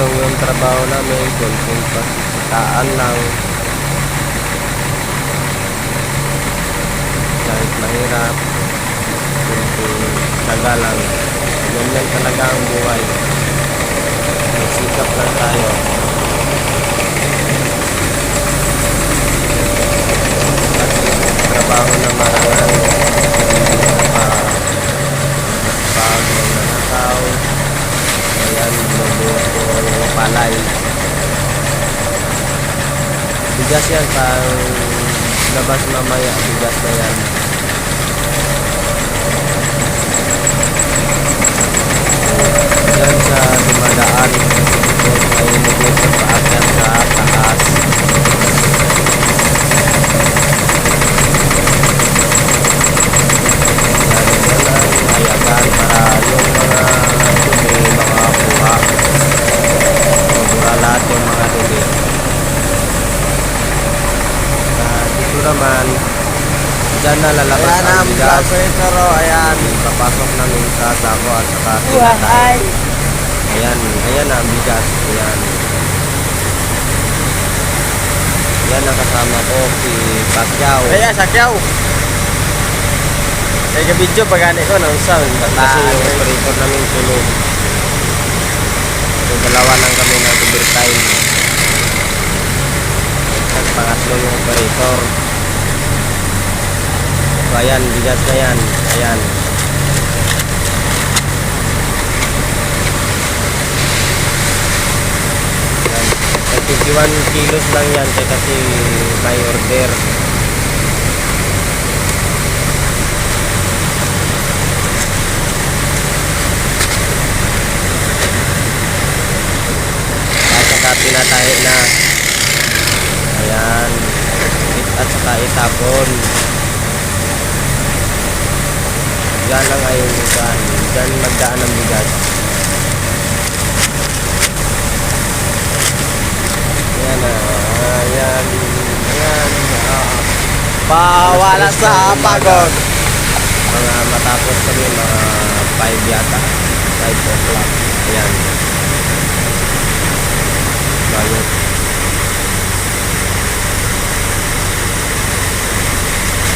Dugtong yung trabaho namin, konting pasitaan lang. Kahit mahirap, konting tsaga lang. Ganyan talaga ang buhay. Magsikap lang tayo. Trabaho naman ang pag magnanakaw, ayan, luluwas ko yung palay. Bigas yan, pang labas mamaya, bigas na yan. Diyan sa dumadaan, ay nag-usap sa akyat sa taas. Hayagan para yung mga dumi, mga buha, mabura lahat yung mga dumi. Dito naman, dyan na lalabas ang bigas. Ayan, papasok namin sa sako at saka tinatay. Ayan, ayan na ang bigas. Ayan. Ayan ang kasama ko, si Pacquiao. Ayan, Sakyaw. Kaya ka-video pag-ani ko ng sound. Kasi yung operator namin tulog. So, dalawa lang kami na overtime. At pangatlo yung operator. So, ayan, bigas na yan. Ayan. Ayan. 21 kilos lang yan kasi may order. Pinatahi na. Ayan. At saka itapon. Diyan lang ay usan. Diyan magdaan ng bigas. Ayan na. Ayan. Ayan. Pawala sa pagod. Mga matapos kami mga 5 yata. 5 o'clock. Ayan. Bago